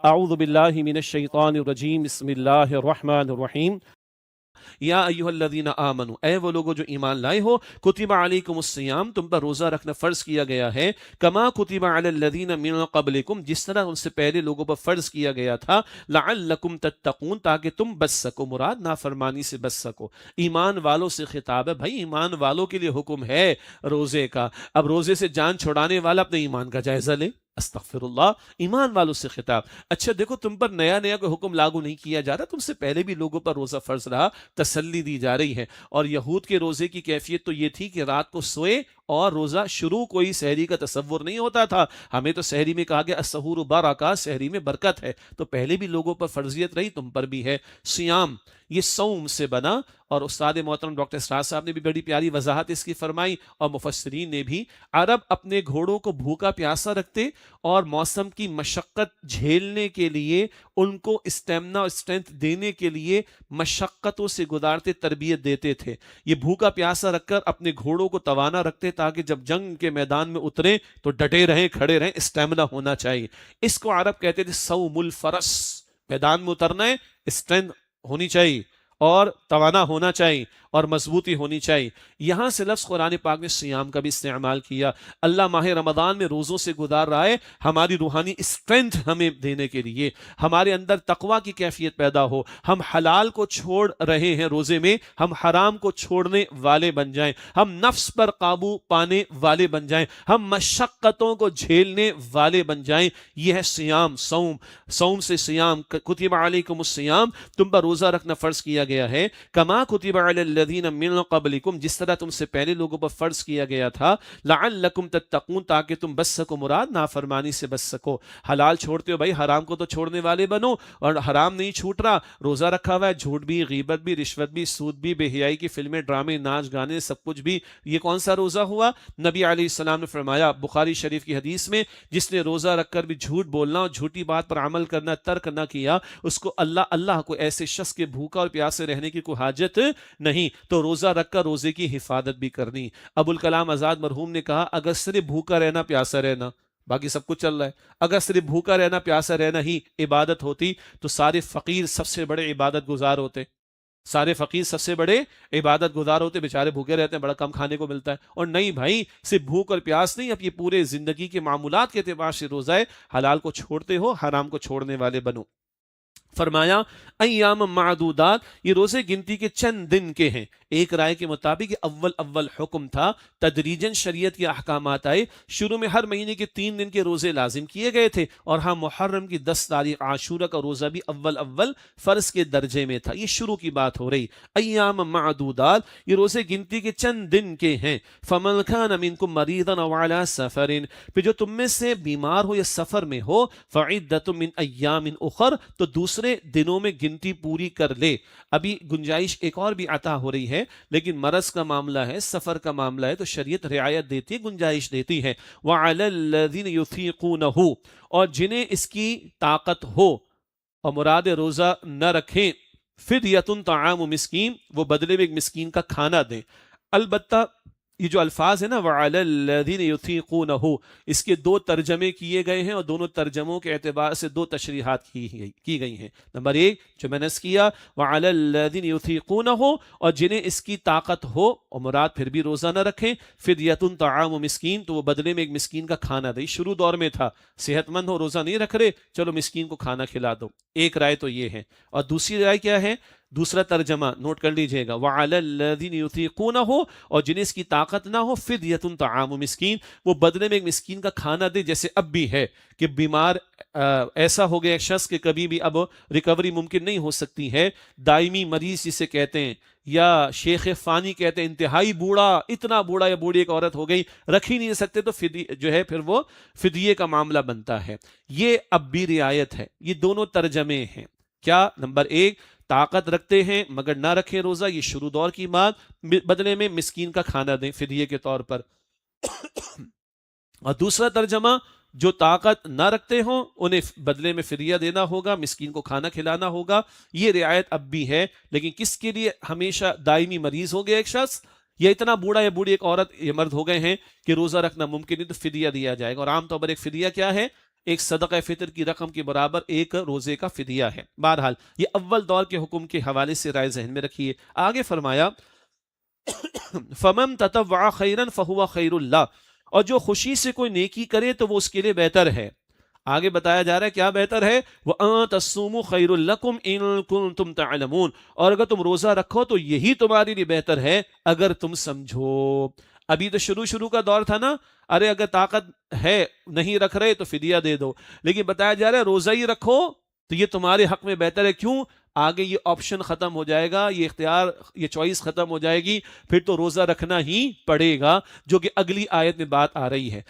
اعوذ باللہ من الشیطان الرجیم بسم اللہ الرحمن الرحیم یا ایھا الذین آمنوا، اے وہ لوگو جو ایمان لائے ہو، کتب علیکم الصیام، تم پر روزہ رکھنا فرض کیا گیا ہے، کما کتب علی الذین من قبلکم، جس طرح ان سے پہلے لوگوں پر فرض کیا گیا تھا، لعلکم تتقون، تاکہ تم بچ سکو، مراد نافرمانی سے بچ سکو۔ ایمان والوں سے خطاب ہے، بھائی ایمان والوں کے لیے حکم ہے روزے کا۔ اب روزے سے جان چھڑانے والا اپنے ایمان کا جائزہ لے، استغفر اللہ، ایمان والوں سے خطاب۔ اچھا دیکھو، تم پر نیا کوئی حکم لاگو نہیں کیا جا رہا، تم سے پہلے بھی لوگوں پر روزہ فرض رہا، تسلی دی جا رہی ہے۔ اور یہود کے روزے کی کیفیت تو یہ تھی کہ رات کو سوئے اور روزہ شروع، کوئی سحری کا تصور نہیں ہوتا تھا۔ ہمیں تو سحری میں کہا گیا السحور برکہ، سحری میں برکت ہے، تو پہلے بھی لوگوں پر فرضیت رہی، تم پر بھی ہے۔ سیام، یہ صوم سے بنا، اور استاد محترم ڈاکٹر اسرار صاحب نے بھی بڑی پیاری وضاحت اس کی فرمائی، اور مفسرین نے بھی۔ عرب اپنے گھوڑوں کو بھوکا پیاسا رکھتے اور موسم کی مشقت جھیلنے کے لیے، ان کو اسٹیمنا اور اسٹرینتھ دینے کے لیے مشقتوں سے گزارتے، تربیت دیتے تھے۔ یہ بھوکا پیاسا رکھ کر اپنے گھوڑوں کو توانا رکھتے تاکہ جب جنگ کے میدان میں اتریں تو ڈٹے رہیں، کھڑے رہیں، اسٹیمنا ہونا چاہیے۔ اس کو عرب کہتے تھے صوم الفرس، میدان میں اترنا ہے، اسٹرینتھ ہونی چاہیے اور توانا ہونا چاہیے اور مضبوطی ہونی چاہیے۔ یہاں سے لفظ قرآن پاک نے سیام کا بھی استعمال کیا۔ اللہ ماہ رمضان میں روزوں سے گزار رہا ہے ہماری روحانی اسٹرینتھ ہمیں دینے کے لیے، ہمارے اندر تقوی کی کیفیت پیدا ہو، ہم حلال کو چھوڑ رہے ہیں روزے میں، ہم حرام کو چھوڑنے والے بن جائیں، ہم نفس پر قابو پانے والے بن جائیں، ہم مشقتوں کو جھیلنے والے بن جائیں۔ یہ ہے سیام، صوم سے سیام۔ کتب علیکم الصیام، تم پر روزہ رکھنا فرض کیا گیا ہے، کما کتب علی الذین من قبلکم، جس طرح تم سے پہلے لوگوں پر فرض کیا گیا تھا، لعلکم تتقون، تاکہ تم بچ سکو، مراد نافرمانی سے بچ سکو۔ حلال چھوڑتے ہو بھائی، حرام کو تو چھوڑنے والے بنو، اور حرام نہیں چھوٹ رہا، روزہ رکھا ہوا ہے، جھوٹ بھی، غیبت بھی، رشوت بھی، سود بھی، بے حیائی کی فلمیں، ڈرامے، ناچ گانے، سب کچھ بھی، یہ کون سا روزہ ہوا؟ نبی علیہ السلام نے فرمایا بخاری شریف کی حدیث میں، جس نے روزہ رکھ کر بھی جھوٹ بولنا اور جھوٹی بات پر عمل کرنا ترک نہ کیا، اس کو اللہ کو ایسے شخص کے بھوکا اور پیاسے رہنے کی کوئی حاجت نہیں۔ تو روزہ رکھ کر روزے کی حفاظت بھی کرنی۔ ابوالکلام آزاد مرحوم نے کہا، اگر صرف بھوکا رہنا، پیاسا رہنا، باقی سب کچھ چل رہا ہے، اگر صرف بھوکا رہنا، پیاسا رہنا ہی عبادت ہوتی تو سارے فقیر سب سے بڑے عبادت گزار ہوتے، سارے فقیر سب سے بڑے عبادت گزار ہوتے، بیچارے بھوکے رہتے ہیں، بڑا کم کھانے کو ملتا ہے۔ اور نہیں بھائی، صرف بھوک اور پیاس نہیں، اب یہ پورے زندگی کے معمولات کے اعتبار سے روزہ ہے، حلال کو چھوڑتے ہو، حرام کو چھوڑنے والے بنو۔ فرمایا ایام معدودات، یہ روزے گنتی کے چند دن کے ہیں۔ ایک رائے کے مطابق اول حکم تھا، تدریجاً شریعت کے احکامات آئے۔ شروع میں ہر مہینے کے 3 دن کے روزے لازم کیے گئے تھے، اور ہاں محرم کی 10 تاریخ عاشورہ کا روزہ بھی اول فرض کے درجے میں تھا۔ یہ شروع کی بات ہو رہی، ایام معدودات، یہ روزے گنتی کے چند دن کے ہیں۔ فمن کان منکم مریضا او علی سفر، پھر جو تم میں سے بیمار ہو یا سفر میں ہو، فعدۃ من ایام اخر، تو دوسرے دنوں میں گنتی پوری کر لے۔ ابھی گنجائش ایک اور بھی عطا ہو رہی ہے، لیکن مرض کا معاملہ ہے، سفر کا معاملہ ہے، تو شریعت رعایت دیتی ہے، گنجائش دیتی ہے۔ وعلی الذین یطیقونہ، اور جنہیں اس کی طاقت ہو اور مراد روزہ نہ رکھیں، فدیۃ طعام مسکین، وہ بدلے میں ایک مسکین کا کھانا دیں۔ البتہ یہ جو الفاظ ہے نا وَعَلَى الَّذِينَ يُطِيقُونَهُ، اس کے 2 ترجمے کیے گئے ہیں، اور دونوں ترجموں کے اعتبار سے 2 تشریحات کی گئی ہیں۔ نمبر 1 جو میں نے کیا، وَعَلَى الَّذِينَ يُطِيقُونَهُ، اور جنہیں اس کی طاقت ہو اور مراد پھر بھی روزہ نہ رکھیں، فِدْيَةٌ طَعَامُ مسکین، تو وہ بدلے میں ایک مسکین کا کھانا دے۔ شروع دور میں تھا، صحت مند ہو، روزہ نہیں رکھ رہے، چلو مسکین کو کھانا کھلا دو۔ ایک رائے تو یہ ہے، اور دوسری رائے کیا ہے؟ دوسرا ترجمہ نوٹ کر لیجئے گا، وَعَلَى الَّذِينَ يُطِيقُونَهُ، اور جنہیں اس کی طاقت نہ ہو، فِدْيَةٌ طَعَامُ مسکین، وہ بدلے میں ایک مسکین کا کھانا دے۔ جیسے اب بھی ہے کہ بیمار ایسا ہو گیا ایک شخص کہ کبھی بھی اب ریکوری ممکن نہیں ہو سکتی ہے، دائمی مریض جسے کہتے ہیں، یا شیخ فانی کہتے ہیں، انتہائی بوڑھا، اتنا بوڑھا یا بوڑھی ایک عورت ہو گئی، رکھ ہی نہیں سکتے، تو جو ہے پھر وہ فدیے کا معاملہ بنتا ہے۔ یہ اب بھی رعایت ہے۔ یہ دونوں ترجمے ہیں۔ کیا؟ نمبر 1 طاقت رکھتے ہیں مگر نہ رکھیں روزہ، یہ شروع دور کی بات، بدلے میں مسکین کا کھانا دیں فدیے کے طور پر۔ اور دوسرا ترجمہ، جو طاقت نہ رکھتے ہوں انہیں بدلے میں فدیہ دینا ہوگا، مسکین کو کھانا کھلانا ہوگا۔ یہ رعایت اب بھی ہے، لیکن کس کے لیے؟ ہمیشہ دائمی مریض ہو گیا ایک شخص، یا اتنا بوڑھا یا بوڑھی ایک عورت یا مرد ہو گئے ہیں کہ روزہ رکھنا ممکن نہیں، تو فدیہ دیا جائے گا۔ اور عام طور پر ایک فدیہ کیا ہے؟ ایک صدقہ فطر کی رقم کے برابر ایک روزے کا فدیہ ہے۔ بہرحال یہ اول دور کے حکم کے حوالے سے رائے ذہن میں رکھیے۔ آگے فرمایا فَمَن تَطَوَّعَ خَيْرًا فَهُوَ خَيْرٌ لَهُ، اور جو خوشی سے کوئی نیکی کرے تو وہ اس کے لیے بہتر ہے۔ آگے بتایا جا رہا ہے کیا بہتر ہے، وَأَن تَصُومُوا خَيْرٌ لَكُمْ إِن كُنتُمْ تَعْلَمُونَ، اور اگر تم روزہ رکھو تو یہی تمہارے لیے بہتر ہے اگر تم سمجھو۔ ابھی تو شروع کا دور تھا نا، ارے اگر طاقت ہے نہیں رکھ رہے تو فدیہ دے دو، لیکن بتایا جا رہا ہے روزہ ہی رکھو تو یہ تمہارے حق میں بہتر ہے۔ کیوں؟ آگے یہ آپشن ختم ہو جائے گا، یہ اختیار، یہ چوائس ختم ہو جائے گی، پھر تو روزہ رکھنا ہی پڑے گا، جو کہ اگلی آیت میں بات آ رہی ہے۔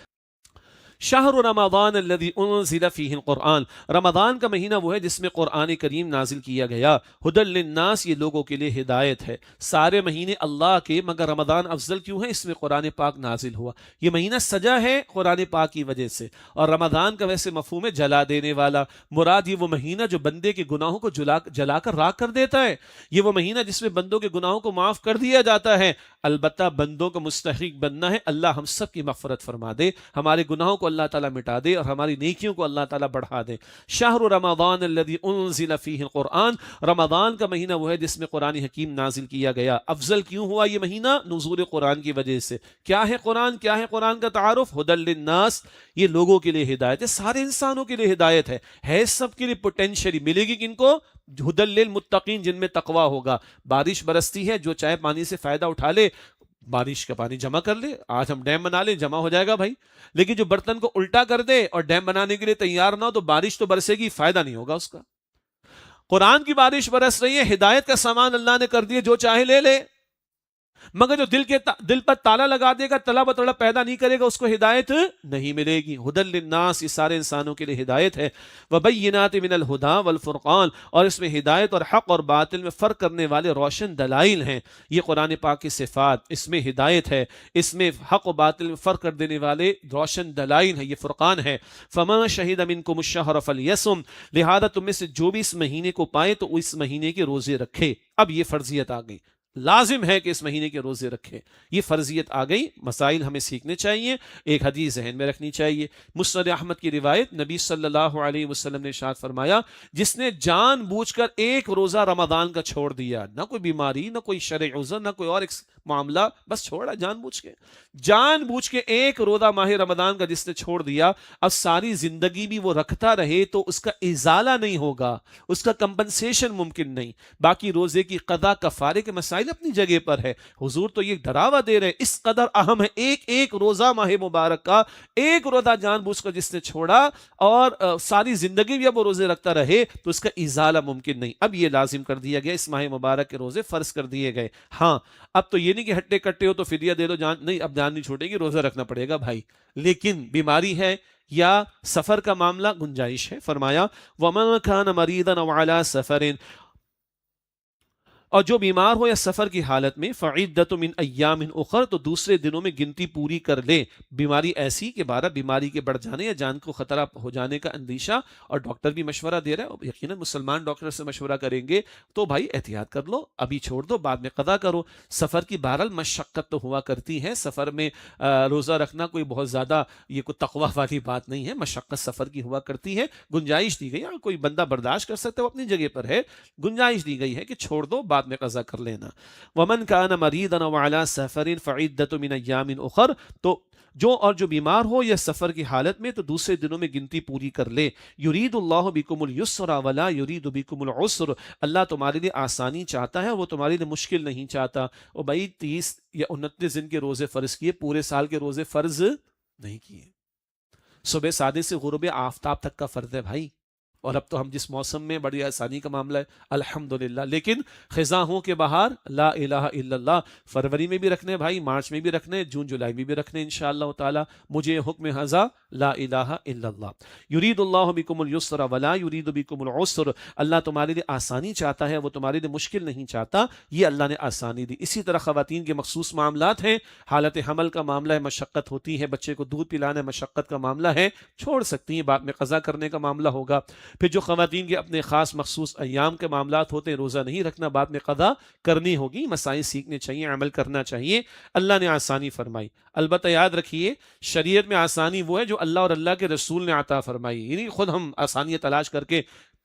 شہر رمضان الذی انزل فیہ القرآن، رمضان کا مہینہ وہ ہے جس میں قرآن کریم نازل کیا گیا۔ ھدی للناس، یہ لوگوں کے لیے ہدایت ہے۔ سارے مہینے اللہ کے، مگر رمضان افضل کیوں ہے؟ اس میں قرآن پاک نازل ہوا۔ یہ مہینہ سجا ہے قرآن پاک کی وجہ سے، اور رمضان کا ویسے مفہوم ہے جلا دینے والا، مراد یہ وہ مہینہ جو بندے کے گناہوں کو جلا کر راکھ کر دیتا ہے، یہ وہ مہینہ جس میں بندوں کے گناہوں کو معاف کر دیا جاتا ہے۔ البتہ بندوں کو مستحق بننا ہے، اللہ ہم سب کی مغفرت فرما دے، ہمارے گناہوں کو اللہ تعالیٰ مٹا دے اور ہماری نیکیوں کو اللہ تعالیٰ بڑھا دے۔ شہر رمضان الذی انزل فیہ القرآن، رمضان کا مہینہ وہ ہے جس میں قرآن حکیم نازل کیا گیا۔ افضل کیوں ہوا یہ مہینہ؟ نزول قرآن کی وجہ سے۔ کیا ہے قرآن؟ کیا ہے قرآن کا تعارف؟ ھدی للناس، یہ لوگوں کے لیے ہدایت ہے، سارے انسانوں کے لیے ہدایت ہے سب کے لیے پوٹینشلی ملے گی۔ کن کو؟ ھدی للمتقین، جن میں تقوی ہوگا۔ بارش برستی ہے، جو چاہے پانی سے فائدہ اٹھا لے، بارش کا پانی جمع کر لے، آج ہم ڈیم بنا لیں جمع ہو جائے گا بھائی، لیکن جو برتن کو الٹا کر دے اور ڈیم بنانے کے لیے تیار نہ ہو تو بارش تو برسے گی، فائدہ نہیں ہوگا اس کا۔ قرآن کی بارش برس رہی ہے، ہدایت کا سامان اللہ نے کر دیا، جو چاہے لے لے، مگر جو دل پر تالا لگا دے گا، تلا بتڑا پیدا نہیں کرے گا، اس کو ہدایت نہیں ملے گی۔ ھدی للناس، یہ سارے انسانوں کے لیے ہدایت ہے۔ وبینات من الہدی والفرقان، اور اس میں ہدایت اور حق اور باطل میں فرق کرنے والے روشن دلائل ہیں۔ یہ قرآن پاک کی صفات، اس میں ہدایت ہے، اس میں حق و باطل میں فرق کر دینے والے روشن دلائل ہیں، یہ فرقان ہے۔ فمن شہد منکم الشہر فلیصم، لہذا تم میں سے جو بھی اس مہینے کو پائے تو اس مہینے کے روزے رکھے۔ اب یہ فرضیت آ گئی، لازم ہے کہ اس مہینے کے روزے رکھے، یہ فرضیت آ گئی۔ مسائل ہمیں سیکھنے چاہیے، ایک حدیث ذہن میں رکھنی چاہیے۔ مسند احمد کی روایت، نبی صلی اللہ علیہ وسلم نے ارشاد فرمایا، جس نے جان بوجھ کر ایک روزہ رمضان کا چھوڑ دیا، نہ کوئی بیماری، نہ کوئی شرعی عذر، نہ کوئی اور معاملہ، بس چھوڑا جان بوجھ کے ایک روزہ ماہ رمضان کا جس نے چھوڑ دیا، اب ساری زندگی بھی وہ رکھتا رہے تو اس کا ازالہ نہیں ہوگا، اس کا کمپنسیشن ممکن نہیں۔ باقی روزے کی قضا کفارے کے مسائل اپنی جگہ پر ہے، حضور تو یہ ڈراوا دے رہے، اس قدر اہم ہے ایک روزہ ماہ مبارک کا، ایک روزہ جان بوجھ کر جس نے چھوڑا اور ساری زندگی بھی اب وہ روزے رکھتا رہے تو اس کا ازالہ ممکن نہیں۔ اب یہ لازم کر دیا گیا، اس ماہ مبارک کے روزے فرض کر دیے گئے۔ ہاں، اب تو یہ نہیں کہ ہٹے کٹے ہو تو فدیہ دے دو، جان نہیں، اب جان نہیں چھوٹے گی، روزہ رکھنا پڑے گا بھائی۔ لیکن بیماری ہے یا سفر کا معاملہ، گنجائش ہے۔ فرمایا وَمَنْ كَانَ مَرِيضًا أَوْ عَلَى سَفَرٍ، اور جو بیمار ہو یا سفر کی حالت میں، فَعِدَّةٌ مِّنْ أَيَّامٍ أُخَرَ، تو دوسرے دنوں میں گنتی پوری کر لے۔ بیماری ایسی کہ بیماری کے بڑھ جانے یا جان کو خطرہ ہو جانے کا اندیشہ، اور ڈاکٹر بھی مشورہ دے رہا ہے، یقیناً مسلمان ڈاکٹر سے مشورہ کریں گے تو بھائی احتیاط کر لو، ابھی چھوڑ دو، بعد میں قضا کرو۔ سفر کی بہرحال مشقت تو ہوا کرتی ہے، سفر میں روزہ رکھنا کوئی بہت زیادہ یہ کوئی تقویٰ والی بات نہیں ہے، مشقت سفر کی ہوا کرتی ہے، گنجائش دی گئی ہے، کوئی بندہ برداشت کر سکتا ہے وہ اپنی جگہ پر ہے، گنجائش دی گئی ہے کہ چھوڑ دو، بعد میں قضا کر لینا۔ ومن کان مریضا او علی سفر فعدۃ من ایام اخر، تو جو بیمار ہو یا سفر کی حالت میں تو دوسرے دنوں میں گنتی پوری کر لے۔ یرید اللہ بکم اليسر ولا یرید بکم العسر، اللہ تمہارے لیے آسانی چاہتا ہے، وہ تمہارے لیے مشکل نہیں چاہتا۔ اور بھائی 30 یا 29 دن کے روزے فرض کیے، پورے سال کے روزے فرض نہیں کیے۔ صبح صادق سے غروب آفتاب تک کا فرض ہے بھائی، اور اب تو ہم جس موسم میں بڑی آسانی کا معاملہ ہے الحمدللہ۔ لیکن خزاں ہوں کے بہار لا الہ الا اللہ، فروری میں بھی رکھنے بھائی، مارچ میں بھی رکھنے، جون جولائی میں بھی رکھنے انشاءاللہ تعالی۔ مجھے حکم ھذا لا الہ الا اللہ۔ یرید اللہ بکم اليسر ولا یرید بکم العسر، اللہ تمہارے لیے آسانی چاہتا ہے، وہ تمہارے لیے مشکل نہیں چاہتا، یہ اللہ نے آسانی دی۔ اسی طرح خواتین کے مخصوص معاملات ہیں، حالت حمل کا معاملہ ہے، مشقت ہوتی ہے، بچے کو دودھ پلانا مشقت کا معاملہ ہے، چھوڑ سکتی ہیں، بعد میں قضا کرنے کا معاملہ ہوگا۔ پھر جو خواتین کے اپنے خاص مخصوص ایام کے معاملات ہوتے ہیں روزہ نہیں رکھنا، بعد میں قضا کرنی ہوگی، مسائل سیکھنے چاہیے، عمل کرنا چاہیے، اللہ نے آسانی فرمائی۔ البتہ یاد رکھیے شریعت میں آسانی وہ ہے جو اللہ اور اللہ کے رسول نے عطا فرمائی، یعنی خود ہم آسانیاں تلاش کر کے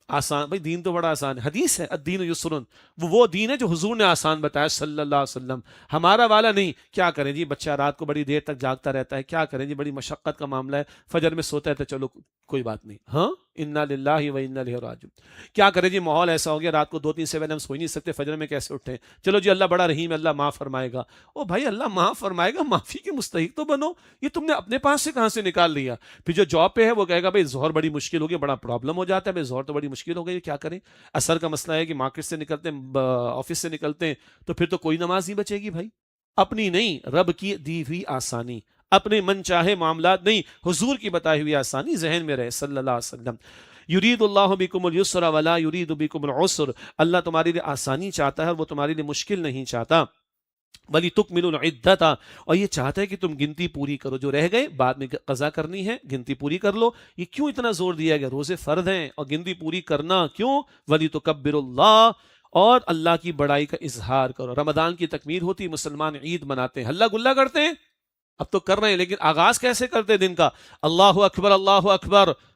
آسان، بھائی دین تو بڑا آسان ہے، حدیث ہے الدین یسرن، وہ دین ہے جو حضور نے آسان بتایا صلی اللہ علیہ وسلم، ہمارا والا نہیں۔ کیا کریں جی، بچہ رات کو بڑی دیر تک جاگتا رہتا ہے، کیا کریں جی، بڑی مشقت کا معاملہ ہے، فجر میں سوتا ہے تو چلو کوئی بات نہیں، ہاں انا للہ و انا الیہ راجعون۔ کیا کریں جی، ماحول ایسا ہو گیا رات کو 2-3 سے پہلے ہم سو ہی نہیں سکتے، فجر میں کیسے اٹھیں، چلو جی اللہ بڑا رحیم ہے، اللہ معاف فرمائے گا۔ او بھائی اللہ معاف فرمائے گا، معافی کے مستحق تو بنو، یہ تم نے اپنے پاس سے کہاں سے نکال لیا؟ پھر جو جاب پہ ہے وہ کہے گا بھائی ظہر بڑی مشکل ہو گئی، بڑا پرابلم ہو جاتا ہے، بھائی ظہر تو بڑی مشکل ہو گئی، کیا کریں؟ اثر کا مسئلہ ہے کہ مارکیٹ سے نکلتے ہیں، آفس سے نکلتے ہیں، تو پھر تو کوئی نماز نہیں بچے گی بھائی۔ اپنی نہیں، رب کی دی ہوئی آسانی، اپنے من چاہے معاملات نہیں، حضور کی بتائی ہوئی آسانی ذہن میں رہے صلی اللہ علیہ وسلم۔ یرید اللہ بکم اليسر ولا یرید بکم العسر، اللہ تمہارے لیے آسانی چاہتا ہے اور وہ تمہارے لیے مشکل نہیں چاہتا۔ ولی تکملوا العدۃ، اور یہ چاہتا ہے کہ تم گنتی پوری کرو، جو رہ گئے بعد میں قضا کرنی ہے، گنتی پوری کر لو۔ یہ کیوں اتنا زور دیا گیا؟ روزے فرض ہیں اور گنتی پوری کرنا کیوں؟ ولی تکبروا اللہ، اور اللہ کی بڑائی کا اظہار کرو۔ رمضان کی تکمیل ہوتی، مسلمان عید مناتے ہیں، ہلا گلا کرتے ہیں، اب تو کر رہے ہیں، لیکن آغاز کیسے کرتے دن کا؟ اللہ اکبر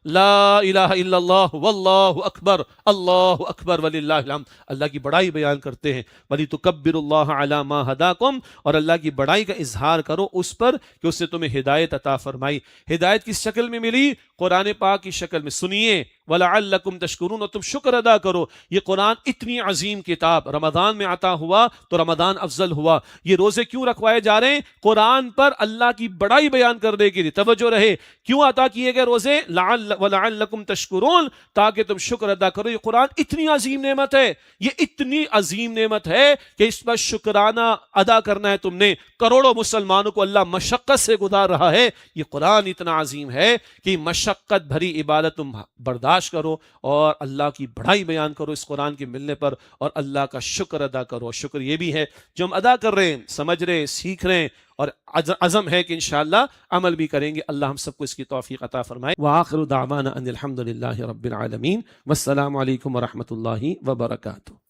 لا الہ الا اللہ واللہ اکبر اللہ اکبر وللہ الحمد، اللہ کی بڑائی بیان کرتے ہیں۔ وَلِتُكَبِّرُوا اللَّهَ عَلَى مَا هَدَاكُمْ، اور اللہ کی بڑائی کا اظہار کرو اس پر کہ اس نے تمہیں ہدایت عطا فرمائی۔ ہدایت کس شکل میں ملی؟ قرآن پاک کی شکل میں، سنیے وَلَعَلَّكُمْ تَشْكُرُونَ، اور تم شکر ادا کرو۔ یہ قرآن اتنی عظیم کتاب رمضان میں عطا ہوا تو رمضان افضل ہوا۔ یہ روزے کیوں رکھوائے جا رہے ہیں؟ قرآن پر اللہ کی بڑائی بیان کرنے کے لیے، توجہ رہے، کیوں عطا کیے گئے روزے؟ وَلَعَلَّكُمْ تَشْكُرُونَ، تاکہ تم شکر ادا کرو۔ یہ قرآن اتنی عظیم نعمت ہے، یہ اتنی عظیم نعمت ہے کہ اس پر شکرانہ ادا کرنا ہے تم نے۔ کروڑوں مسلمانوں کو اللہ مشقت سے گزار رہا ہے، یہ قرآن اتنا عظیم ہے کہ مشقت بھری عبادت تم برداشت کرو اور اللہ کی بڑائی بیان کرو اس قرآن کے ملنے پر، اور اللہ کا شکر ادا کرو۔ شکر یہ بھی ہے جو ہم ادا کر رہے ہیں، سمجھ رہے ہیں، سیکھ رہے ہیں، اور عزم ہے کہ انشاءاللہ عمل بھی کریں گے۔ اللہ ہم سب کو اس کی توفیق عطا فرمائے۔ وآخر دعوانا ان الحمد للہ رب العالمین، والسلام علیکم ورحمۃ اللہ وبرکاتہ۔